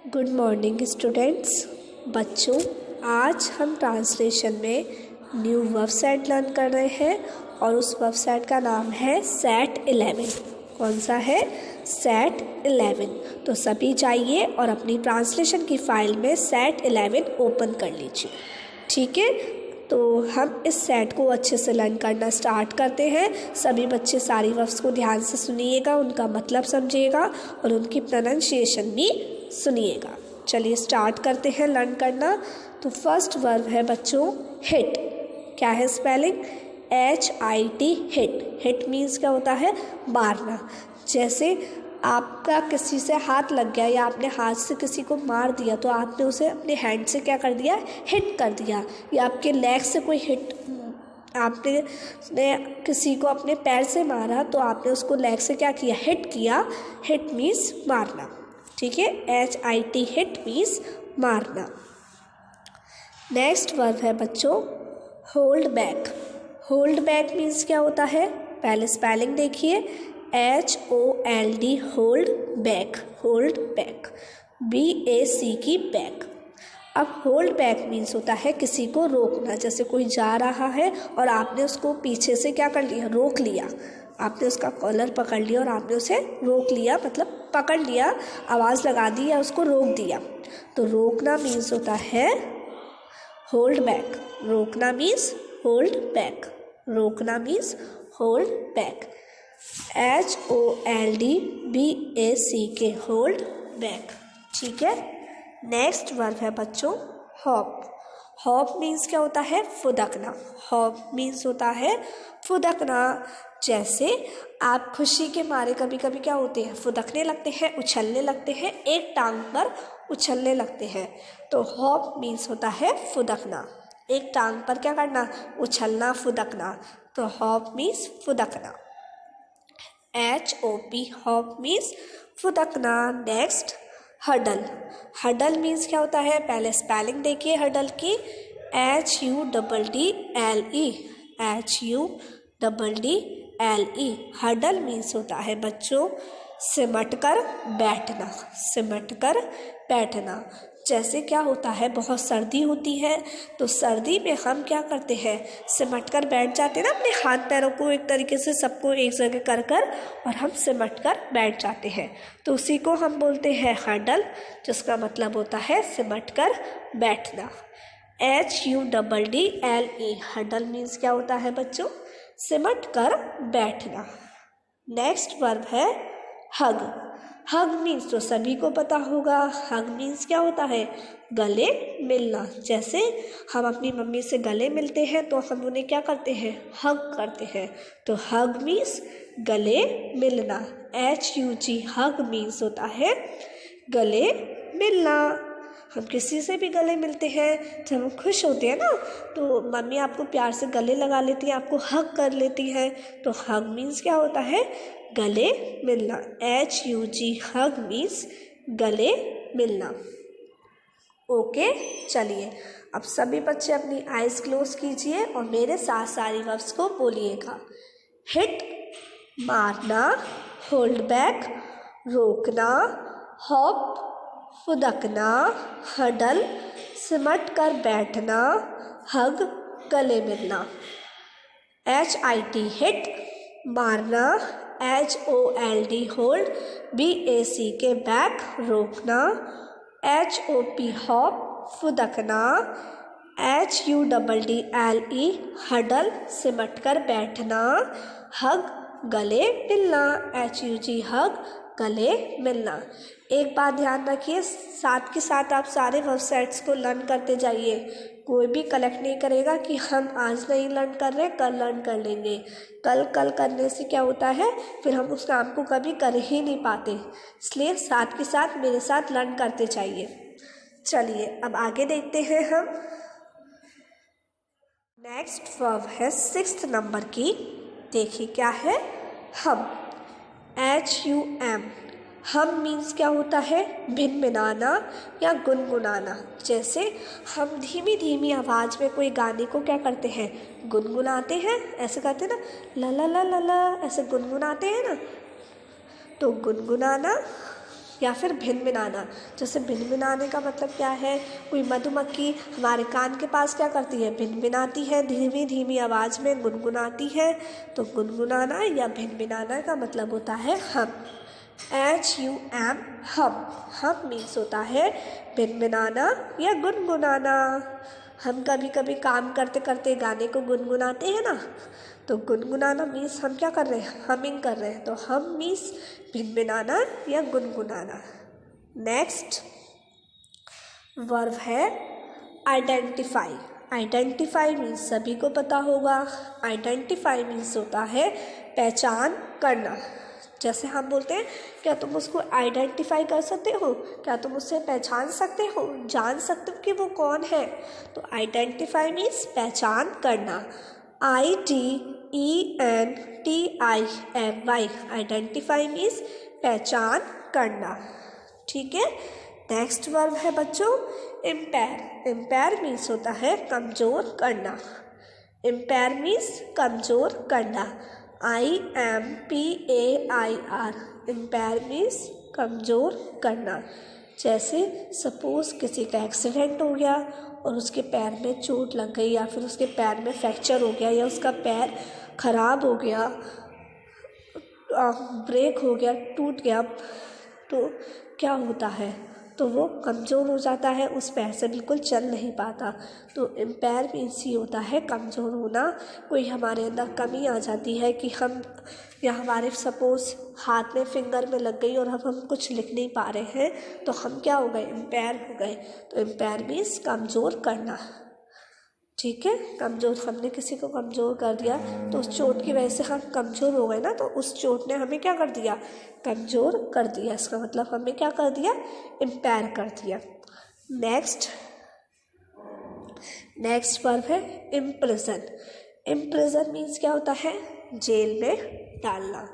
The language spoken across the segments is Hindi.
Good morning students. बच्चों, आज हम ट्रांसलेशन में न्यू वर्ब सेट लर्न कर रहे हैं और उस वर्ब सेट का नाम है सेट 11। कौन सा है? सेट 11। तो सभी जाइए और अपनी ट्रांसलेशन की फाइल में सेट 11 ओपन कर लीजिए। ठीक है, तो हम इस सेट को अच्छे से लर्न करना स्टार्ट करते हैं। सभी बच्चे सारी वर्ब्स को ध्यान से सुनिएगा, उनका मतलब समझिएगा और उनकी प्रोनाउंसिएशन भी सुनिएगा। चलिए स्टार्ट करते हैं लर्न करना। तो फर्स्ट वर्ब है बच्चों हिट। क्या है spelling? HIT, hit. Hit means क्या होता है? मारना। जैसे आपका किसी से हाथ लग गया या आपने हाथ से किसी को मार दिया तो आपने उसे अपने हैंड से क्या कर दिया? हिट कर दिया। या आपके लेग से कोई हिट, आपने किसी को अपने पैर से मारा तो आपने उसको लेग से क्या किया? हिट किया। हिट मीन्स मारना। ठीक है, HIT हिट मीन्स मारना। नेक्स्ट वर्ब है बच्चों hold back. Hold back means क्या होता है? पहले स्पेलिंग देखिए, HOLD hold back. Hold back, BAC की बैक। अब होल्ड बैक मीन्स होता है किसी को रोकना। जैसे कोई जा रहा है और आपने उसको पीछे से क्या कर लिया? रोक लिया। आपने उसका कॉलर पकड़ लिया और आपने उसे रोक लिया, मतलब पकड़ लिया, आवाज़ लगा दी या उसको रोक दिया। तो रोकना मीन्स होता है होल्ड बैक। रोकना मीन्स होल्ड बैक। रोकना means hold back. HOLD BAC के होल्ड बैक। ठीक है, नेक्स्ट वर्ब है बच्चों हॉप। हॉप मीन्स क्या होता है? फुदकना। हॉप मीन्स होता है फुदकना। जैसे आप खुशी के मारे कभी कभी क्या होते हैं? फुदकने लगते हैं, उछलने लगते हैं, एक टांग पर उछलने लगते हैं। तो हॉप मीन्स होता है फुदकना। एक टांग पर क्या करना? उछलना, फुदकना। तो हॉप मीन्स फुदकना। HOP हॉप मीन्स फुदकना। Next huddle. हडल मीन्स क्या होता है? पहले स्पेलिंग देखिए हडल की, HUDDLE। HUDDLE। हडल मीन्स होता है बच्चों सिमट कर बैठना। सिमट कर बैठना। जैसे क्या होता है, बहुत सर्दी होती है तो सर्दी में हम क्या करते हैं? सिमट कर बैठ जाते हैं ना, अपने हाथ पैरों को एक तरीके से सबको एक जगह कर कर और हम सिमट कर बैठ जाते हैं। तो उसी को हम बोलते हैं हडल, जिसका मतलब होता है सिमट कर बैठना। HUDDLE हडल मीन्स क्या होता है बच्चों? सिमट कर बैठना। नेक्स्ट वर्ब है हग। हग मीन्स तो सभी को पता होगा। हग मीन्स क्या होता है? गले मिलना। जैसे हम अपनी मम्मी से गले मिलते हैं तो हम उन्हें क्या करते हैं? हग करते हैं। तो हग मीन्स गले मिलना। HUG हग मीन्स होता है गले मिलना। हम किसी से भी गले मिलते हैं, जब हम खुश होते हैं ना तो मम्मी आपको प्यार से गले लगा लेती है, आपको हग कर लेती है। तो हग मीन्स क्या होता है? गले मिलना। HUG हग मीन्स गले मिलना। ओके, चलिए अब सभी बच्चे अपनी आइज़ क्लोज कीजिए और मेरे साथ सारी वर्ब्स को बोलिएगा। हिट मारना, होल्ड बैक रोकना, हॉप फुदकना, हडल सिमट कर बैठना, हग गले मिलना। HIT हिट मारना, HOLD होल्ड, BAC के बैक रोकना, HOP हॉप फुदकना, HUDDLE हडल सिमट कर बैठना, हग गले मिलना। HUG हग गले मिलना। एक बात ध्यान रखिए, साथ के साथ आप सारे वर्ब सेट्स को लर्न करते जाइए। कोई भी कलेक्ट नहीं करेगा कि हम आज नहीं लर्न कर रहे, कल लर्न कर लेंगे। कल करने से क्या होता है, फिर हम उस काम को कभी कर ही नहीं पाते। इसलिए साथ के साथ मेरे साथ लर्न करते जाइए। चलिए अब आगे देखते हैं हम। नेक्स्ट वर्ब है 6th नंबर की। देखिए क्या है? हम। HUM हम मीन्स क्या होता है? भिनभिनाना या गुनगुनाना। जैसे हम धीमी धीमी आवाज़ में कोई गाने को क्या करते हैं? गुनगुनाते हैं। ऐसे करते हैं ना, ला ला ला ला ला, ऐसे गुनगुनाते हैं ना। तो गुनगुनाना या फिर भिनभिनाना। जैसे भिनभिनाने का मतलब क्या है, कोई मधुमक्खी हमारे कान के पास क्या करती है, भिनभिनाती है, धीमी धीमी आवाज़ में गुनगुनाती है। तो गुनगुनाना या भिनभिनाना का मतलब होता है हम, HUM, हम मीन्स होता है भिनभिनाना या गुनगुनाना। हम कभी कभी काम करते करते गाने को गुनगुनाते हैं ना, तो गुनगुनाना मीन्स हम क्या कर रहे हैं, हमिंग कर रहे हैं। तो हम मीन्स भिनभिनाना या गुनगुनाना। नेक्स्ट वर्ब है आइडेंटिफाई। आइडेंटिफाई मीन्स सभी को पता होगा। आइडेंटिफाई मीन्स होता है पहचान करना। जैसे हम बोलते हैं, क्या तुम उसको आइडेंटिफाई कर सकते हो, क्या तुम उससे पहचान सकते हो, जान सकते हो कि वो कौन है। तो आइडेंटिफाई मीन्स पहचान करना। IDENTIFY, आइडेंटिफाई मीन्स पहचान करना। ठीक है। नेक्स्ट वर्ब है बच्चों इम्पेयर। इम्पेयर मीन्स होता है कमज़ोर करना। इम्पेयर मीन्स कमज़ोर करना। IMPAIR, इम्पेयर मीन्स कमज़ोर करना। जैसे सपोज़ किसी का एक्सीडेंट हो गया और उसके पैर में चोट लग गई, या फिर उसके पैर में फ्रैक्चर हो गया, या उसका पैर ख़राब हो गया, ब्रेक हो गया, टूट गया, तो क्या होता है, तो वो कमज़ोर हो जाता है, उस पैर से बिल्कुल चल नहीं पाता। तो इम्पेयर मीन्स ही होता है कमज़ोर होना। कोई हमारे अंदर कमी आ जाती है कि हम, या हमारे सपोज़ हाथ में फिंगर में लग गई और अब हम कुछ लिख नहीं पा रहे हैं, तो हम क्या हो गए, इम्पेयर हो गए। तो इम्पेयर मीन्स कमज़ोर करना। ठीक है। कमज़ोर, हमने किसी को कमज़ोर कर दिया तो उस चोट की वजह से हम कमज़ोर हो गए ना, तो उस चोट ने हमें क्या कर दिया, कमज़ोर कर दिया। इसका मतलब हमें क्या कर दिया, इम्पेयर कर दिया। नेक्स्ट वर्ब है इम्प्रिजन। इम्प्रिजन मीन्स क्या होता है, जेल में डालना।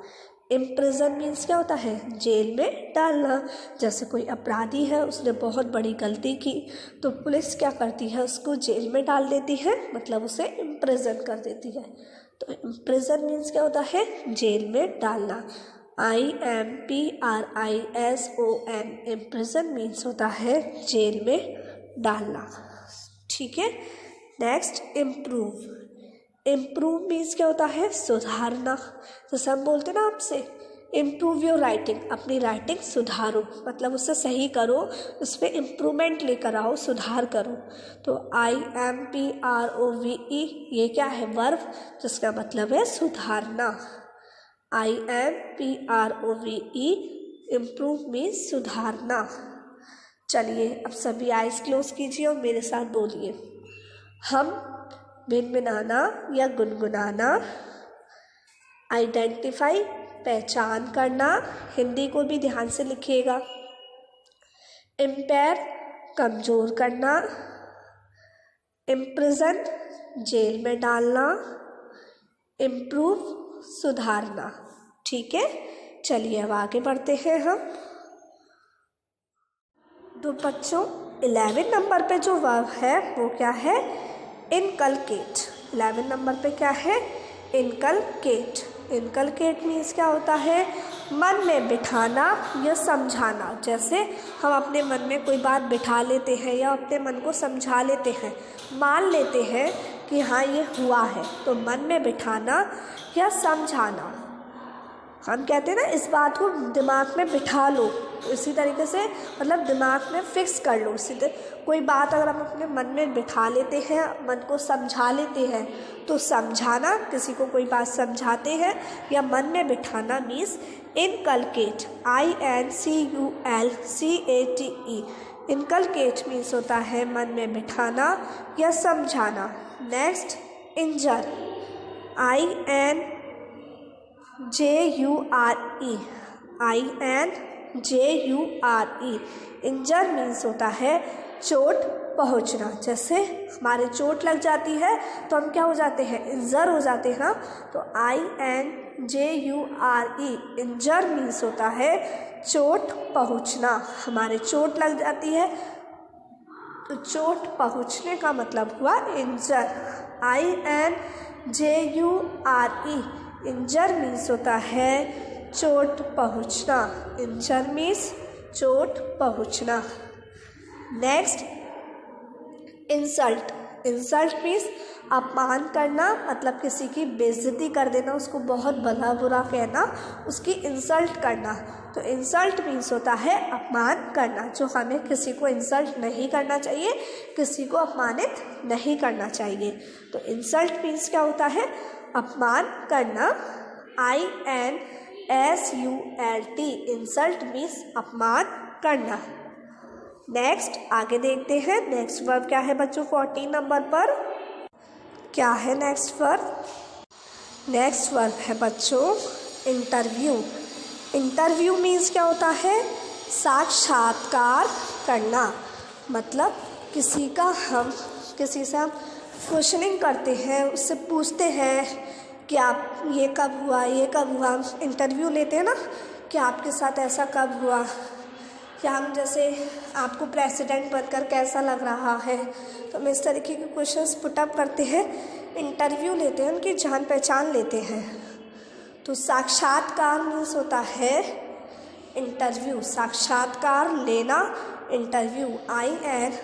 इम्प्रिजन मीन्स क्या होता है, जेल में डालना। जैसे कोई अपराधी है, उसने बहुत बड़ी गलती की, तो पुलिस क्या करती है, उसको जेल में डाल देती है, मतलब उसे इम्प्रिजन कर देती है। तो इम्प्रिजन मीन्स क्या होता है, जेल में डालना। IMPRISON, इम्प्रिजन मीन्स होता है जेल में डालना। ठीक है। Next improve. इम्प्रूव मीन्स क्या होता है, सुधारना। जैसे हम बोलते ना आपसे, इम्प्रूव योर राइटिंग, अपनी राइटिंग सुधारो, मतलब उससे सही करो, उस पर इम्प्रूवमेंट लेकर आओ, सुधार करो। तो IMPROVE, ये क्या है, वर्ब, जिसका मतलब है सुधारना। IMPROVE, इम्प्रूव मीन्स सुधारना। चलिए अब सभी आइज क्लोज कीजिए और मेरे साथ बोलिए। हम भिनभिनाना या गुनगुनाना, आइडेंटिफाई पहचान करना, हिंदी को भी ध्यान से लिखिएगा, इम्पेयर कमज़ोर करना, इम्प्रिजन जेल में डालना, इम्प्रूव सुधारना। ठीक है। चलिए अब आगे बढ़ते हैं हम। तो बच्चों 11 नंबर पे जो वर्ब है वो क्या है, इनकलकेट। 11 नंबर पे क्या है, इनकलकेट। इनकलकेट मीन्स क्या होता है, मन में बिठाना या समझाना। जैसे हम अपने मन में कोई बात बिठा लेते हैं या अपने मन को समझा लेते हैं, मान लेते हैं कि हाँ ये हुआ है, तो मन में बिठाना या समझाना। हम कहते हैं ना, इस बात को दिमाग में बिठा लो, तो इसी तरीके से मतलब दिमाग में फिक्स कर लो। इसी कोई बात अगर हम अपने मन में बिठा लेते हैं, मन को समझा लेते हैं, तो समझाना, किसी को कोई बात समझाते हैं या मन में बिठाना means inculcate. INCULCATE, inculcate means होता है मन में बिठाना या समझाना। नेक्स्ट इंजर। INJURE, इंजर मीन्स होता है चोट पहुंचना। जैसे हमारे चोट लग जाती है तो हम क्या हो जाते हैं, इंजर हो जाते हैं ना। तो INJURE, इंजर मीन्स होता है चोट पहुंचना। हमारे चोट लग जाती है तो चोट पहुंचने का मतलब हुआ इंजर। INJURE, इंजर मीन्स होता है चोट पहुंचना। इंजर मीन्स चोट पहुँचना। Next insult. इंसल्ट मीन्स अपमान करना, मतलब किसी की बेइज्जती कर देना, उसको बहुत भला बुरा कहना, उसकी इंसल्ट करना। तो इंसल्ट मीन्स होता है अपमान करना, जो हमें किसी को इंसल्ट नहीं करना चाहिए, किसी को अपमानित नहीं करना चाहिए। तो इंसल्ट मीन्स क्या होता है? अपमान करना। INSULT इंसल्ट मीन्स अपमान करना। नेक्स्ट आगे देखते हैं। नेक्स्ट वर्ब क्या है बच्चों 14 नंबर पर? क्या है नेक्स्ट वर्ब? नेक्स्ट वर्ब है बच्चों इंटरव्यू। इंटरव्यू मीन्स क्या होता है? साक्षात्कार करना। मतलब किसी से हम क्वेश्चनिंग करते हैं, उससे पूछते हैं कि आप ये कब हुआ, ये कब हुआ। इंटरव्यू लेते हैं ना कि आपके साथ ऐसा कब हुआ, या हम जैसे आपको प्रेसिडेंट बनकर कैसा लग रहा है। तो हम इस तरीके के क्वेश्चंस पुटअप करते हैं, इंटरव्यू लेते हैं, उनकी जान पहचान लेते हैं। तो साक्षात्कार मीन्स होता है इंटरव्यू, साक्षात्कार लेना, interview. INTERVIEW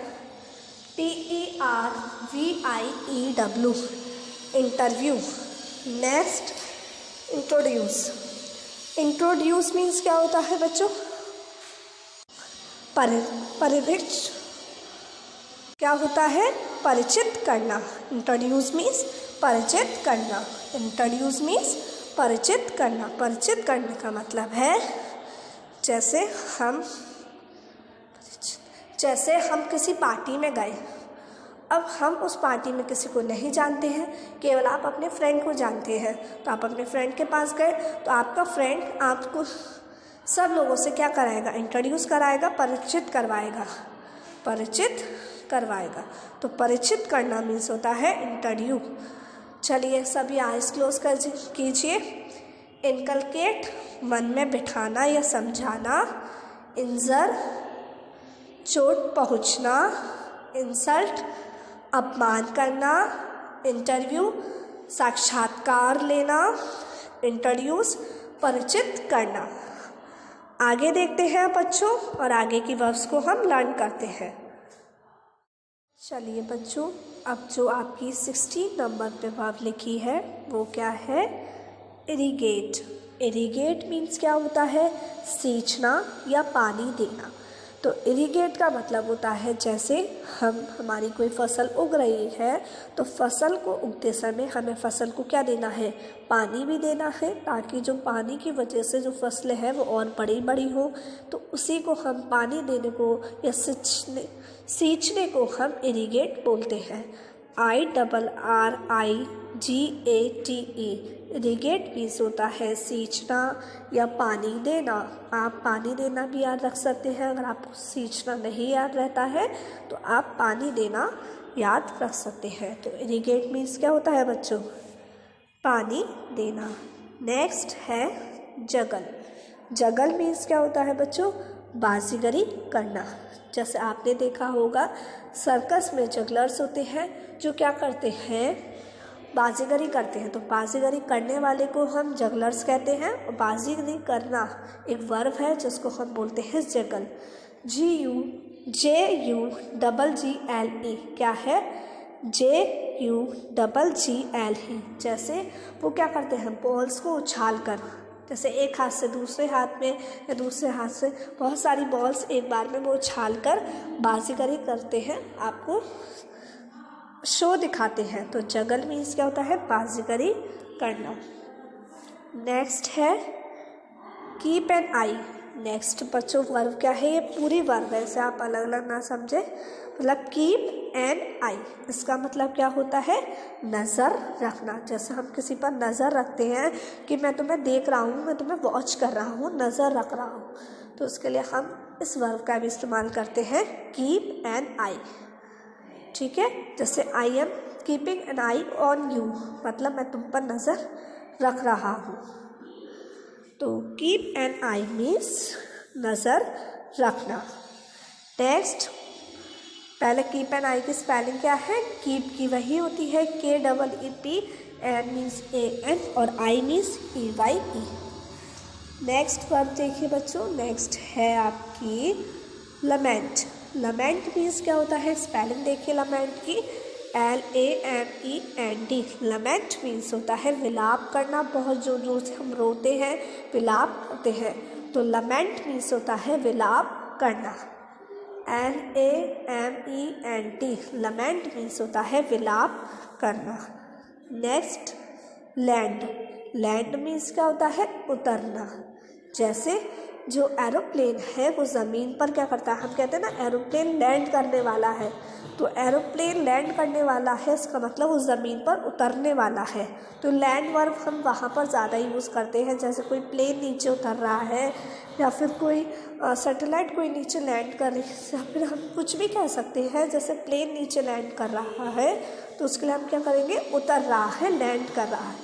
interview. Next introduce. Introduce means क्या होता है बच्चों? परिचित। क्या होता है? परिचित करना। इंट्रोड्यूस मीन्स परिचित करना। इंट्रोड्यूस मीन्स परिचित करना। परिचित करने का मतलब है जैसे हम किसी पार्टी में गए, अब हम उस पार्टी में किसी को नहीं जानते हैं, केवल आप अपने फ्रेंड को जानते हैं। तो आप अपने फ्रेंड के पास गए, तो आपका फ्रेंड आपको सब लोगों से क्या कराएगा? इंट्रोड्यूस कराएगा, परिचित करवाएगा, परिचित करवाएगा। तो परिचित करना मीन्स होता है इंट्रोड्यू। चलिए सभी आइज क्लोज कर कीजिए। इनकलकेट मन में बिठाना या समझाना। इंजर चोट पहुँचना। इंसल्ट अपमान करना। इंटरव्यू साक्षात्कार लेना। इंट्रोड्यूस परिचित करना। आगे देखते हैं बच्चों, और आगे की वर्ब्स को हम लर्न करते हैं। चलिए बच्चों, अब जो आपकी 16 नंबर पे वर्ब लिखी है वो क्या है? इरिगेट। इरिगेट मीन्स क्या होता है? सींचना या पानी देना। तो इरिगेट का मतलब होता है जैसे हमारी कोई फसल उग रही है, तो फसल को उगते समय हमें फसल को क्या देना है? पानी भी देना है, ताकि जो पानी की वजह से जो फसलें हैं वो और बड़ी बड़ी हो। तो उसी को हम पानी देने को या सींचने को हम इरिगेट बोलते हैं। IRRIGATE इरिगेट मीन्स होता है सींचना या पानी देना। आप पानी देना भी याद रख सकते हैं। अगर आपको सींचना नहीं याद रहता है तो आप पानी देना याद रख सकते हैं। तो इरिगेट मीन्स क्या होता है बच्चों? पानी देना। नेक्स्ट है जगल। जगल मीन्स क्या होता है बच्चों? बाजीगरी करना। जैसे आपने देखा होगा सर्कस में जगलर्स होते हैं जो क्या करते हैं? बाजीगरी करते हैं। तो बाजीगरी करने वाले को हम जगलर्स कहते हैं। और बाजीगरी करना एक वर्ब है जिसको हम बोलते हैं जगल। JUGGLE क्या है? JUGGLE। जैसे वो क्या करते हैं? बॉल्स को उछाल कर, जैसे एक हाथ से दूसरे हाथ में या दूसरे हाथ से बहुत सारी बॉल्स एक बार में वो उछाल कर बाजीगरी करते हैं, आपको शो दिखाते हैं। तो जगल मीन्स क्या होता है? बाजीगरी करना। नेक्स्ट है कीप एन आई। नेक्स्ट बच्चों वर्ब क्या है? ये पूरी वर्ब है, इसे आप अलग अलग ना समझे। मतलब कीप एन आई, इसका मतलब क्या होता है? नज़र रखना। जैसे हम किसी पर नज़र रखते हैं कि मैं तुम्हें देख रहा हूँ, मैं तुम्हें वॉच कर रहा हूँ, नज़र रख रहा हूँ, तो उसके लिए हम इस वर्ब का भी इस्तेमाल करते हैं, कीप एन आई। ठीक है, जैसे I am keeping an I on you, मतलब मैं तुम पर नज़र रख रहा हूँ। तो कीप एन आई मीन्स नज़र रखना। नेक्स्ट, पहले कीप एन आई की स्पेलिंग क्या है? कीप की वही होती है KEEP, एन मीन्स AN और I means EYE। Next verb देखिए बच्चों, नेक्स्ट है आपकी लमेंट। लमेंट मीन्स क्या होता है, स्पेलिंग देखिए लमेंट की, LAMENT। लमेंट मीन्स होता है विलाप करना, बहुत जोर जोर से हम रोते हैं, विलाप करते हैं, तो लमेंट मीन्स होता है विलाप करना। LAMENT, लमेंट मीन्स होता है विलाप करना। Next land. लैंड मीन्स क्या होता है, उतरना। जैसे जो एरोप्लेन है वो ज़मीन पर क्या करता है, हम कहते हैं ना एरोप्लेन लैंड करने वाला है, तो एरोप्लेन लैंड करने वाला है, इसका मतलब वो ज़मीन पर उतरने वाला है। तो लैंड वर्ब हम वहाँ पर ज़्यादा यूज़ करते हैं, जैसे कोई प्लेन नीचे उतर रहा है, या फिर कोई सैटेलाइट कोई नीचे लैंड कर रही है, या फिर हम कुछ भी कह सकते हैं, जैसे प्लेन नीचे लैंड कर रहा है तो उसके लिए हम क्या करेंगे, उतर रहा है, लैंड कर रहा है।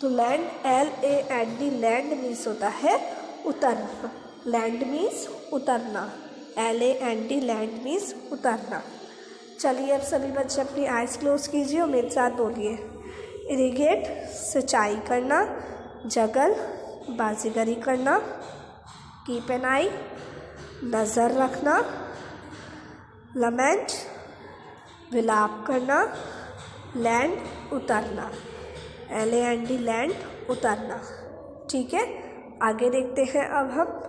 तो लैंड, LAND, लैंड मीन्स होता है उतरना। लैंड मीन्स उतरना, LAND, लैंड मीन्स उतरना। चलिए अब सभी बच्चे अपनी आइज़ क्लोज कीजिए और मेरे साथ बोलिए, इरिगेट सिंचाई करना, जगल बाजीगरी करना, कीप एन आई नज़र रखना, लमेंट विलाप करना, लैंड उतरना, LAND, लैंड उतरना। ठीक है, आगे देखते हैं अब हम।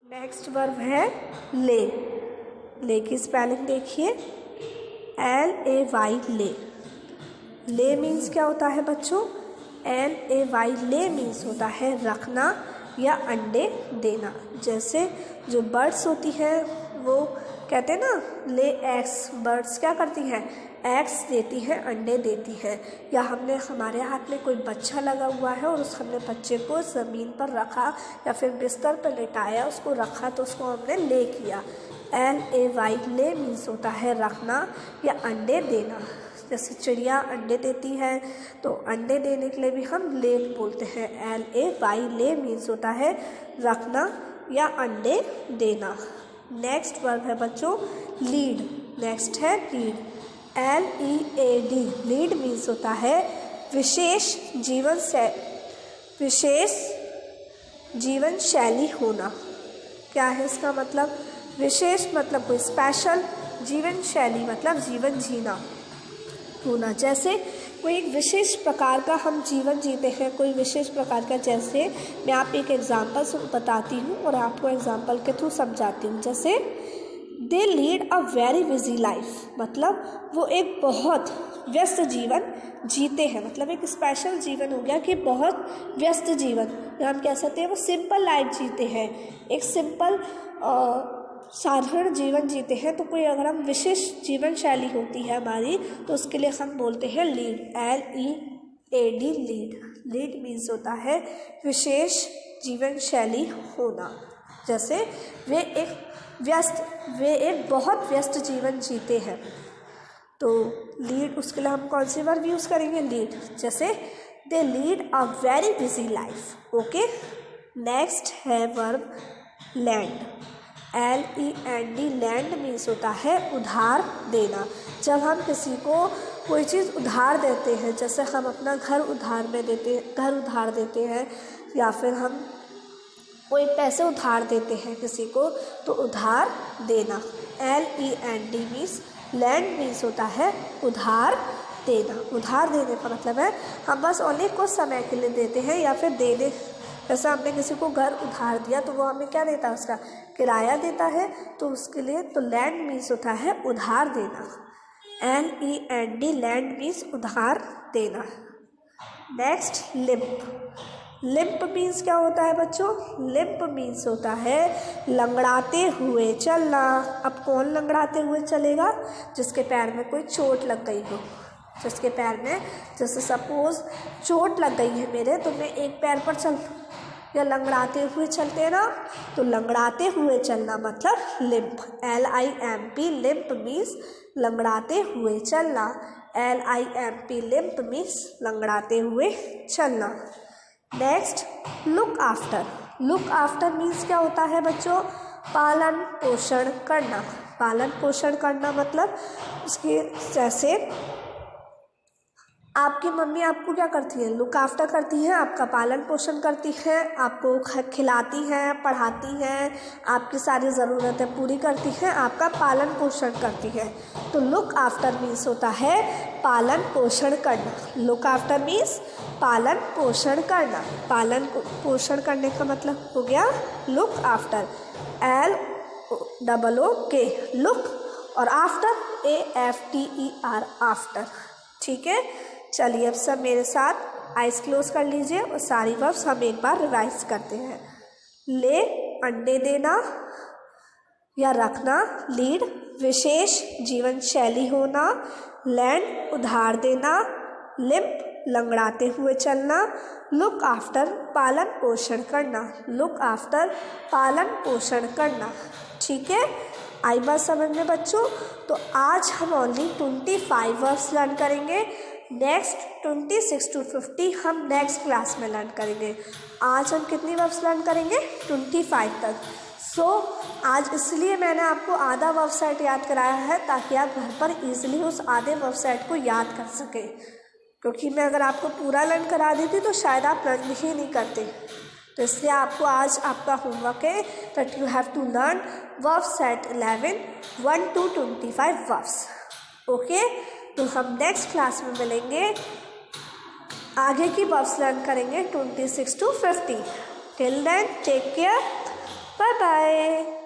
नेक्स्ट वर्ब है ले। ले की स्पेलिंग देखिए, LAY, ले। ले मीन्स क्या होता है बच्चों, LAY, ले मीन्स होता है रखना या अंडे देना। जैसे जो बर्ड्स होती है वो कहते हैं ना ले एग्स, बर्ड्स क्या करती हैं, एग्स देती है, अंडे देती है। या हमने हमारे हाथ में कोई बच्चा लगा हुआ है और हमने बच्चे को ज़मीन पर रखा या फिर बिस्तर पर लेटाया, उसको रखा तो उसको हमने ले किया। LAY, ले मीन्स होता है रखना या अंडे देना। जैसे चिड़िया अंडे देती है तो अंडे देने के लिए भी हम ले बोलते हैं। LAY, ले मीन्स होता है रखना या अंडे देना। नेक्स्ट वर्ब है बच्चों लीड। नेक्स्ट है लीड, LEAD, लीड मीन्स होता है विशेष जीवन शैली होना। क्या है इसका मतलब, विशेष मतलब कोई स्पेशल, जीवन शैली मतलब जीवन जीना होना। जैसे कोई एक विशेष प्रकार का हम जीवन जीते हैं, कोई विशेष प्रकार का, जैसे मैं आप एक एग्जांपल से बताती हूँ और आपको एग्जांपल के थ्रू समझाती हूँ। जैसे they lead a very busy life, मतलब वो एक बहुत व्यस्त जीवन जीते हैं, मतलब एक स्पेशल जीवन हो गया कि बहुत व्यस्त जीवन, या हम कह सकते हैं वो सिंपल लाइफ जीते हैं, एक सिंपल साधारण जीवन जीते हैं। तो कोई अगर हम विशेष जीवन शैली होती है हमारी तो उसके लिए हम बोलते हैं lead, LEAD, lead. Lead means होता है विशेष जीवन शैली होना। जैसे वे एक बहुत व्यस्त जीवन जीते हैं, तो लीड, उसके लिए हम कौन सी वर्ब यूज़ करेंगे, लीड। जैसे they lead a very busy life. Okay, next है verb lend, LEND, lend means होता है उधार देना। जब हम किसी को कोई चीज़ उधार देते हैं, जैसे हम अपना घर उधार देते हैं या फिर हम कोई पैसे उधार देते हैं किसी को, तो उधार देना, LEND मीन्स, लैंड मीन्स होता है उधार देना। उधार देने का मतलब है हम बस ओनली कुछ समय के लिए देते हैं या फिर देने, जैसे हमने किसी को घर उधार दिया तो वो हमें क्या देता है, उसका किराया देता है, तो उसके लिए तो लैंड मीन्स होता है उधार देना, LEND, लैंड मीन्स उधार देना। Next limp. लिम्प मीन्स क्या होता है बच्चों, लिम्प मीन्स होता है लंगड़ाते हुए चलना। अब कौन लंगड़ाते हुए चलेगा, जिसके पैर में कोई चोट लग गई हो, जिसके पैर में, जैसे सपोज चोट लग गई है मेरे, तो मैं एक पैर पर चल या लंगड़ाते हुए चलते ना, तो लंगड़ाते हुए चलना मतलब लिम्प, LIMP, लिम्प मीन्स लंगड़ाते हुए चलना, LIMP, लिम्प मीन्स लंगड़ाते हुए चलना। Next look after. Look after means क्या होता है बच्चों, पालन पोषण करना। पालन पोषण करना मतलब उसके, जैसे आपकी मम्मी आपको क्या करती है, लुक आफ्टर करती हैं, आपका पालन पोषण करती हैं, आपको खिलाती हैं, पढ़ाती हैं, आपकी सारी ज़रूरतें पूरी करती हैं, आपका पालन पोषण करती हैं। तो लुक आफ्टर मीन्स होता है पालन पोषण करना। लुक आफ्टर मीन्स पालन पोषण करना। पालन पोषण करने का मतलब हो गया लुक आफ्टर, LOOK लुक, और आफ्टर AFTER आफ्टर। ठीक है, चलिए अब सब मेरे साथ आइज क्लोज कर लीजिए और सारी वर्ब्स हम एक बार रिवाइज करते हैं। ले अंडे देना या रखना, लीड विशेष जीवन शैली होना, लैंड उधार देना, लिम्प लंगड़ाते हुए चलना, लुक आफ्टर पालन पोषण करना। लुक आफ्टर पालन पोषण करना। ठीक है, आई बात समझ में बच्चों? तो आज हम ओनली 25 वर्ब्स लर्न करेंगे। नेक्स्ट 26 to 50 हम नेक्स्ट क्लास में लर्न करेंगे। आज हम कितनी वर्ब्स लर्न करेंगे? 25 तक। आज इसलिए मैंने आपको आधा वर्ब सेट याद कराया है ताकि आप घर पर इजीली उस आधे वर्ब सेट को याद कर सकें, क्योंकि मैं अगर आपको पूरा लर्न करा देती तो शायद आप लर्न ही नहीं करते। तो इसलिए आपको आज आपका होमवर्क है that you have to learn verb set 11 1 to 25 verbs. Okay, तो हम नेक्स्ट क्लास में मिलेंगे, आगे की वर्ब्स लर्न करेंगे 26 to 50। Till then take care, bye bye.